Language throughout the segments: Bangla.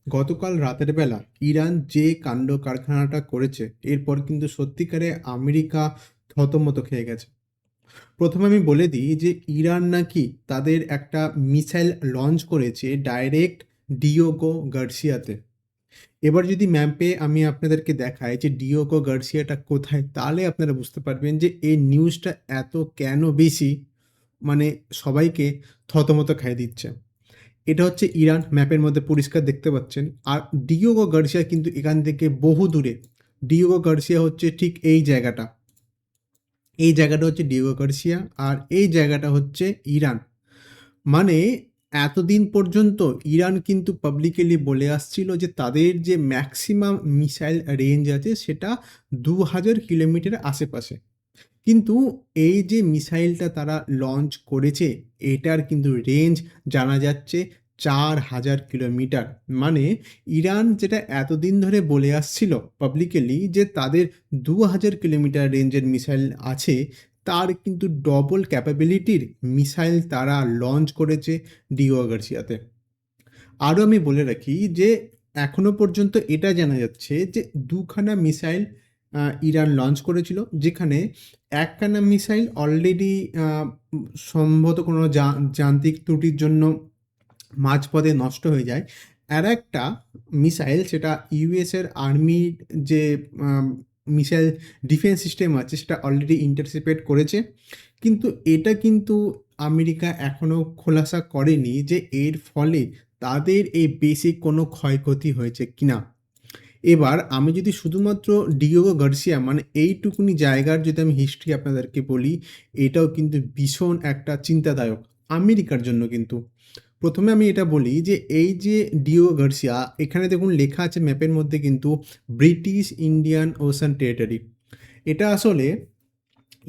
গতকাল রাতের বেলা ইরান যে কাণ্ড কারখানাটা করেছে, এরপর কিন্তু সত্যিকারে আমেরিকা থতমত খেয়ে গেছে। প্রথমে আমি বলে দিই যে ইরান নাকি তাদের একটা মিসাইল লঞ্চ করেছে ডাইরেক্ট ডিয়েগো গার্সিয়াতে। এবার যদি ম্যাপে আমি আপনাদেরকে দেখাই যে ডিয়েগো গার্সিয়াটা কোথায়, তাহলে আপনারা বুঝতে পারবেন যে এই নিউজটা এত কেন বেশি মানে সবাইকে থতমত খাইয়ে দিচ্ছে। এটা হচ্ছে ইরান, ম্যাপের মধ্যে পরিষ্কার দেখতে পাচ্ছেন। আর ডিয়েগো গার্সিয়া কিন্তু এখান থেকে বহু দূরে। ডিয়েগো গার্সিয়া হচ্ছে ঠিক এই জায়গাটা। এই জায়গাটা হচ্ছে ডিয়েগো গার্সিয়া, আর এই জায়গাটা হচ্ছে ইরান। মানে এতদিন পর্যন্ত ইরান কিন্তু পাবলিকলি বলে আসছিল যে তাদের যে ম্যাক্সিমাম মিসাইল রেঞ্জ আছে সেটা 2000 কিলোমিটার আশেপাশে। কিন্তু এই যে মিসাইলটা তারা লঞ্চ করেছে, এটার কিন্তু রেঞ্জ জানা যাচ্ছে 4000 কিলোমিটার। মানে ইরান যেটা এতদিন ধরে বলে আসছিল পাবলিকলি যে তাদের 2000 কিলোমিটার রেঞ্জের মিসাইল আছে, তার কিন্তু ডবল ক্যাপাবিলিটির মিসাইল তারা লঞ্চ করেছে ডিও গার্সিয়াতে। আরও আমি বলে রাখি যে এখনও পর্যন্ত এটা জানা যাচ্ছে যে দুখানা মিসাইল ইরান লঞ্চ করেছিল, যেখানে একখানা মিসাইল অলরেডি সম্ভবত কোনো যান্ত্রিক ত্রুটির জন্য মাঝপথে নষ্ট হয়ে যায়। আর একটা মিসাইল সেটা ইউএসের আর্মির যে মিসাইল ডিফেন্স সিস্টেম আছে সেটা অলরেডি ইন্টারসেপ্ট করেছে। কিন্তু এটা কিন্তু আমেরিকা এখনও খোলাসা করেনি যে এর ফলে তাদের এই বেসিক কোনো ক্ষয়ক্ষতি হয়েছে কিনা। এবার আমি যদি শুধুমাত্র ডিয়েগো গার্সিয়া মানে এইটুকুনি জায়গার যদি আমি হিস্ট্রি আপনাদেরকে বলি, এটাও কিন্তু ভীষণ একটা চিন্তাদায়ক আমেরিকার জন্য। কিন্তু প্রথমে আমি এটা বলি যে এই যে ডিয়েগো গার্সিয়া, এখানে দেখুন লেখা আছে ম্যাপের মধ্যে কিন্তু ব্রিটিশ ইন্ডিয়ান ওশান টেরিটরি। এটা আসলে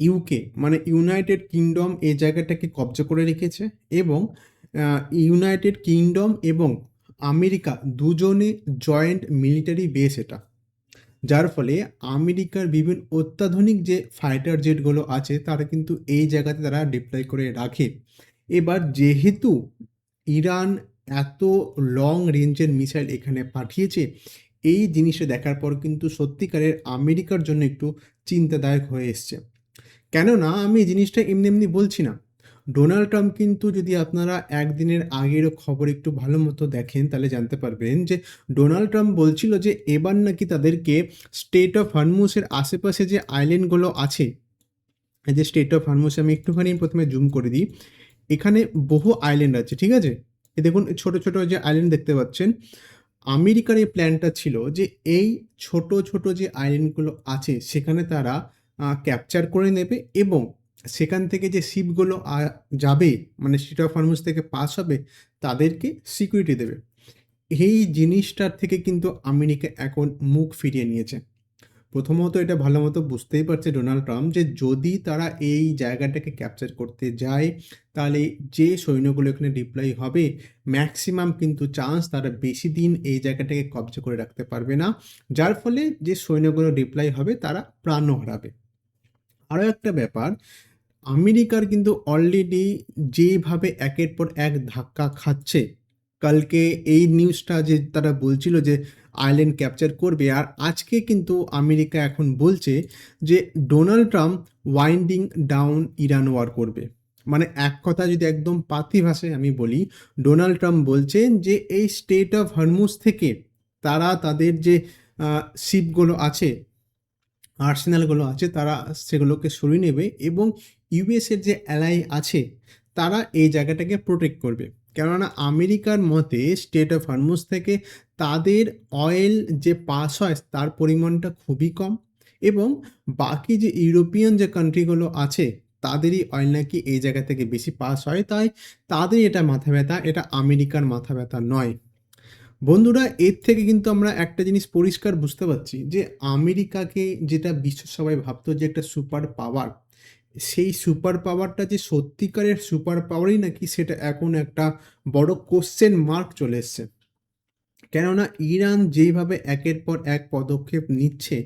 ইউকে মানে ইউনাইটেড কিংডম এই জায়গাটাকে কবজা করে রেখেছে, এবং ইউনাইটেড কিংডম এবং আমেরিকা দুজনে জয়েন্ট মিলিটারি বেস এটা। যার ফলে আমেরিকার বিভিন্ন অত্যাধুনিক যে ফাইটার জেটগুলো আছে তারা কিন্তু এই জায়গাতে তারা ডিপ্লয় করে রাখে। এবার যেহেতু ইরান এত লং রেঞ্জের মিসাইল এখানে পাঠিয়েছে, এই জিনিসটা দেখার পর কিন্তু সত্যিকারের আমেরিকার জন্য একটু চিন্তাদায়ক হয়ে এসছে। কেননা আমি এই জিনিসটা এমনি এমনি বলছি না। ডোনাল্ড ট্রাম্প কিন্তু, যদি আপনারা একদিনের আগেরও খবর একটু ভালো মতো দেখেন তাহলে জানতে পারবেন যে ডোনাল্ড ট্রাম্প বলছিল যে এবার নাকি তাদেরকে স্টেট অফ হরমুজের আশেপাশে যে আইল্যান্ডগুলো আছে, এই যে স্টেট অফ হরমুজ, আমি একটুখানি প্রথমে জুম করে দিই। এখানে বহু আইল্যান্ড আছে, ঠিক আছে? এই দেখুন ছোট ছোট যে আইল্যান্ড দেখতে পাচ্ছেন। আমেরিকার এই প্ল্যানটা ছিল যে এই ছোট ছোট যে আইল্যান্ডগুলো আছে সেখানে তারা ক্যাপচার করে নেবে, এবং সেখান থেকে যে শিপগুলো যাবে মানে স্ট্রেট অফ হরমুজ থেকে পাস হবে, তাদেরকে সিকিউরিটি দেবে। এই জিনিসটার থেকে কিন্তু আমেরিকা এখন মুখ ফিরিয়ে নিয়েছে। প্রথমত এটা ভালো মতো বুঝতেই পারছে ডোনাল্ড ট্রাম্প যে যদি তারা এই জায়গাটাকে ক্যাপচার করতে যায়, তাহলে যে সৈন্যগুলো এখানে ডিপ্লয় হবে ম্যাক্সিমাম কিন্তু চান্স তারা বেশি দিন এই জায়গাটাকে কবজা করে রাখতে পারবে না। যার ফলে যে সৈন্যগুলো ডিপ্লয় হবে তারা প্রাণও হারাবে। আরও একটা ব্যাপার, আমেরিকার কিন্তু অলরেডি যেভাবে একের পর এক ধাক্কা খাচ্ছে, কালকে এই নিউজটা যে তারা বলছিল যে আইল্যান্ড ক্যাপচার করবে, আর আজকে কিন্তু আমেরিকা এখন বলছে যে Donald Trump winding down Iran war করবে। মানে এক কথা যদি একদম পাতি ভাষায় আমি বলি, ডোনাল্ড ট্রাম্প বলছেন যে এই স্টেট অফ হরমুজ থেকে তারা তাদের যে শিপগুলো আছে, আর্সেনালগুলো আছে, তারা সেগুলোকে সরিয়ে নেবে, এবং ইউএসের যে অ্যালাই আছে তারা এই জায়গাটাকে প্রোটেক্ট করবে। কেননা আমেরিকার মতে স্টেট অফ হরমুজ থেকে তাদের অয়েল যে পাস হয় তার পরিমাণটা খুবই কম, এবং বাকি যে ইউরোপিয়ান যে কান্ট্রিগুলো আছে তাদেরই অয়েল নাকি এই জায়গা থেকে বেশি পাস হয়, তাই তাদের এটা মাথা ব্যথা, এটা আমেরিকার মাথা ব্যথা নয়। বন্ধুরা, এর থেকে কিন্তু আমরা একটা জিনিস পরিষ্কার বুঝতে পারছি যে আমেরিকাকে যেটা বিশ্ব সবাই ভাবতো যে একটা সুপার পাওয়ার, সেই সুপার পাওয়ারটা যে সত্যিকারের সুপার পাওয়ারই নাকি সেটা এখন একটা বড় কোশ্চেন মার্ক চলে এসছে। কেননা ইরান যেভাবে একের পর এক পদক্ষেপ নিচ্ছে,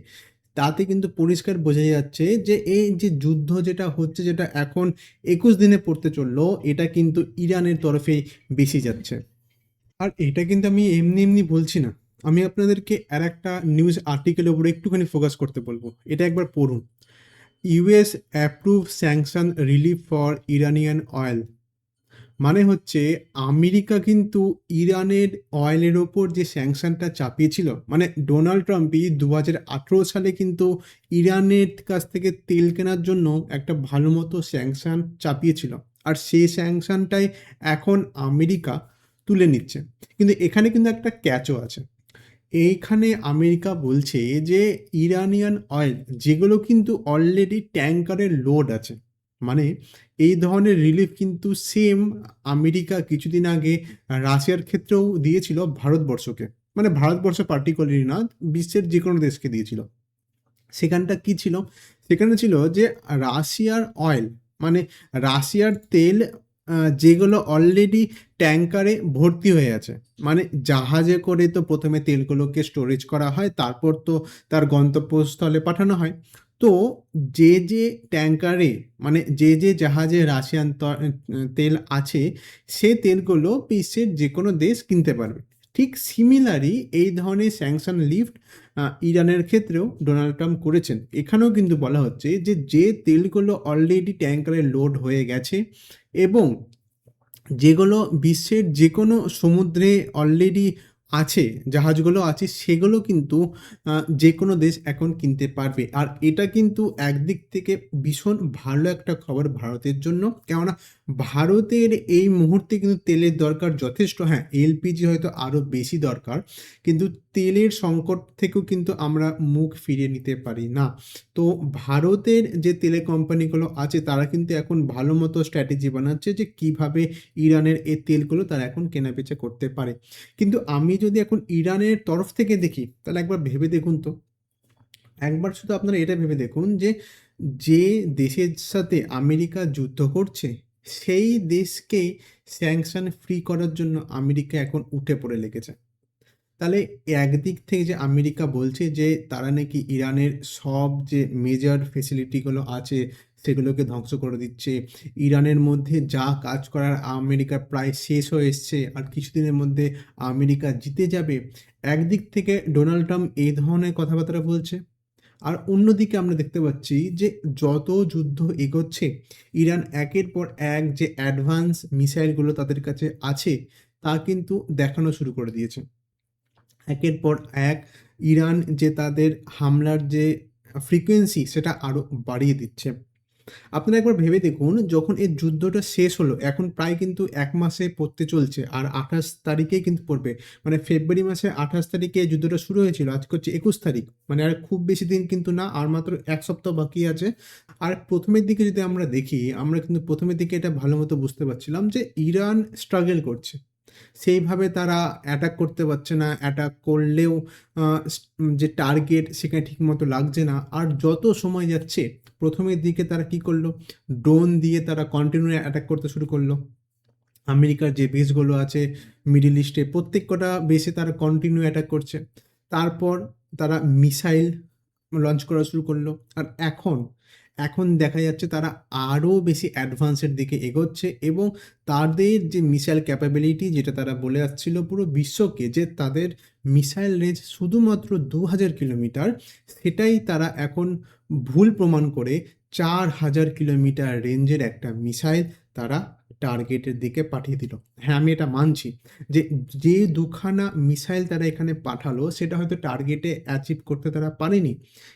তাতে কিন্তু পরিষ্কার বোঝা যাচ্ছে যে এই যে যুদ্ধ যেটা হচ্ছে, যেটা এখন 21 দিনে পড়তে চললো, এটা কিন্তু ইরানের তরফেই বেশি যাচ্ছে। আর এটা কিন্তু আমি এমনি এমনি বলছি না, আমি আপনাদেরকে আর একটা নিউজ আর্টিকেলের উপরে একটুখানি ফোকাস করতে বলবো, এটা একবার পড়ুন। US approve sanction relief for Iranian oil. মানে হচ্ছে আমেরিকা কিন্তু ইরানের অয়েলের ওপর যে স্যাংশনটা চাপিয়েছিল, মানে ডোনাল্ড ট্রাম্পই 2018 সালে কিন্তু ইরানের কাছ থেকে তেল কেনার জন্য একটা ভালো মতো স্যাংশন চাপিয়েছিল। আর সেই স্যাংশনটাই এখন আমেরিকা তুলে নিচ্ছে। কিন্তু এখানে কিন্তু একটা ক্যাচও আছে। এইখানে আমেরিকা বলছে যে ইরানিয়ান অয়েল যেগুলো কিন্তু অলরেডি ট্যাঙ্কারের লোড আছে, মানে এই ধরনের রিলিফ কিন্তু সেম আমেরিকা কিছুদিন আগে রাশিয়ার ক্ষেত্রেও দিয়েছিল ভারতবর্ষকে, মানে ভারতবর্ষ পার্টিকুলারলি না, বিশ্বের যে কোনো দেশকে দিয়েছিল। সেখানটা কি ছিল? সেখানে ছিল যে রাশিয়ার অয়েল, মানে রাশিয়ার তেল, যেগুলো অলরেডি ট্যাঙ্কারে ভর্তি হয়ে আছে, মানে জাহাজে করে তো প্রথমে তেলগুলোকে স্টোরেজ করা হয়, তারপর তো তার গন্তব্যস্থলে পাঠানো হয়। তো যে যে ট্যাঙ্কারে, মানে যে যে জাহাজে রাশিয়ান তেল আছে, সে তেলগুলো বিশ্বের যে কোনো দেশ কিনতে পারবে। ঠিক সিমিলারই এই ধরনের স্যাংশন লিফট ইরানের ক্ষেত্রেও ডোনাল্ড ট্রাম্প করেছেন। এখানেও কিন্তু বলা হচ্ছে যে যে তেলগুলো অলরেডি ট্যাঙ্কারে লোড হয়ে গেছে এবং যেগুলো বিশ্বের যে কোনো সমুদ্রে অলরেডি আছে, জাহাজগুলো আছে, সেগুলো কিন্তু যে কোনো দেশ এখন কিনতে পারবে। আর এটা কিন্তু একদিক থেকে ভীষণ ভালো একটা খবর ভারতের জন্য, কেননা ভারতের এই মুহূর্তে কিন্তু তেলের দরকার যথেষ্ট। হ্যাঁ, এলপিজি হয়তো আরও বেশি দরকার, কিন্তু তেলের সংকট থেকেও কিন্তু আমরা মুখ ফিরিয়ে নিতে পারি না। তো ভারতের যে তেলের কোম্পানিগুলো আছে তারা কিন্তু এখন ভালো মতো স্ট্র্যাটেজি বানাচ্ছে যে কিভাবে ইরানের এই তেলগুলো তারা এখন কেনাবেচা করতে পারে। কিন্তু আমি যদি এখন ইরানের তরফ থেকে দেখি, তাহলে একবার ভেবে দেখুন তো, একবার শুধু আপনারা এটা ভেবে দেখুন যে যে দেশের সাথে আমেরিকা যুদ্ধ করছে, সেই দেশকে স্যাংশন ফ্রি করার জন্য আমেরিকা এখন উঠে পড়ে লেগেছে। তাহলে একদিক থেকে যে আমেরিকা বলছে যে তারা নাকি ইরানের সব যে মেজর ফেসিলিটিগুলো আছে সেগুলোকে ধ্বংস করে দিচ্ছে, ইরানের মধ্যে যা কাজ করার আমেরিকা প্রায় শেষ হয়ে এসছে, আর কিছুদিনের মধ্যে আমেরিকা জিতে যাবে, একদিক থেকে ডোনাল্ড ট্রাম্প এই ধরনের কথাবার্তা বলছে। আর অন্যদিকে আমরা দেখতে পাচ্ছি যে যত যুদ্ধ এগোচ্ছে, ইরান একের পর এক যে অ্যাডভান্স মিসাইলগুলো তাদের কাছে আছে তা কিন্তু দেখানো শুরু করে দিয়েছে। একের পর এক ইরান যে তাদের হামলার যে ফ্রিকোয়েন্সি সেটা আরও বাড়িয়ে দিচ্ছে। আপনারা একবার ভেবে দেখুন, যখন এই যুদ্ধটা শেষ হলো, এখন প্রায় কিন্তু ১ মাসে পড়তে চলছে, আর ২৮ তারিখেই কিন্তু পড়বে। মানে ফেব্রুয়ারি মাসের ২৮ তারিখে এই যুদ্ধটা শুরু হয়েছিল, আজকে হচ্ছে ২১ তারিখ। মানে আর খুব বেশি দিন কিন্তু না, আর মাত্র ১ সপ্তাহ বাকি আছে। আর প্রথমের দিকে যদি আমরা দেখি, আমরা কিন্তু প্রথমের দিকে এটা ভালো মতো বুঝতে পারছিলাম যে ইরান স্ট্রাগল করছে। সেইভাবে তারা অ্যাটাক করতে পারছে না, অ্যাটাক করলেও আ যে টার্গেট সেখানে ঠিকমতো লাগছে না। আর যত সময় যাচ্ছে, প্রথমের দিকে তারা কি করলো? ড্রোন দিয়ে তারা কন্টিনিউ অ্যাটাক করতে শুরু করলো। আমেরিকার যে বেসগুলো আছে মিডল ইস্টে, প্রত্যেক কটা বেসে তারা কন্টিনিউ অ্যাটাক করছে। তারপর তারা মিসাইল লঞ্চ করা শুরু করলো। আর এখন দেখা যাচ্ছে তারা আরও বেশি অ্যাডভান্সের দিকে এগোচ্ছে এবং তাদের যে মিসাইল ক্যাপাবিলিটি, যেটা তারা বলে আসছিল পুরো বিশ্বকে যে তাদের মিসাইল রেঞ্জ শুধুমাত্র ২০০০ কিলোমিটার, সেটাই তারা এখন ভুল প্রমাণ করে ৪০০০ কিলোমিটার রেঞ্জের একটা মিসাইল তারা টার্গেটের দিকে পাঠিয়ে দিল। হ্যাঁ, আমি এটা মানছি যে যে দুখানা মিসাইল তারা এখানে পাঠালো সেটা হয়তো টার্গেটে অ্যাচিভ করতে তারা পারেনি,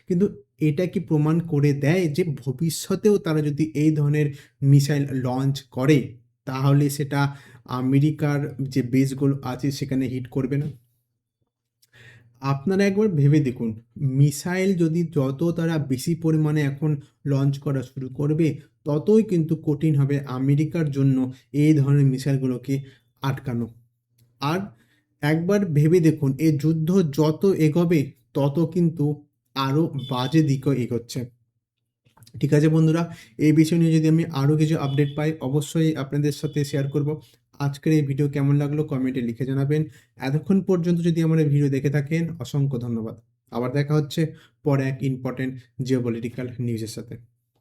কিন্তু এটা কি প্রমাণ করে দেয় যে ভবিষ্যতেও তারা যদি এই ধরনের মিসাইল লঞ্চ করে, তাহলে সেটা আমেরিকার যে বেসগুলো আছে সেখানে হিট করবে না? আপনারা একবার ভেবে দেখুন, মিসাইল যদি যত তারা বেশি পরিমাণে এখন লঞ্চ করা শুরু করবে, ততই কিন্তু কঠিন হবে আমেরিকার জন্য এই ধরনের মিসাইলগুলোকে আটকানো। আর একবার ভেবে দেখুন, এই যুদ্ধ যত এগোবে তত কিন্তু আরও বাজে দিকেও এগোচ্ছে। ঠিক আছে বন্ধুরা, এই বিষয় নিয়ে যদি আমি আরও কিছু আপডেট পাই, অবশ্যই আপনাদের সাথে শেয়ার করব। আজকের এই ভিডিও কেমন লাগলো কমেন্টে লিখে জানাবেন। এতক্ষণ পর্যন্ত যদি আমার এই ভিডিও দেখে থাকেন, অসংখ্য ধন্যবাদ। আবার দেখা হচ্ছে পরে এক ইম্পর্টেন্ট জিওপলিটিক্যাল নিউজের সাথে।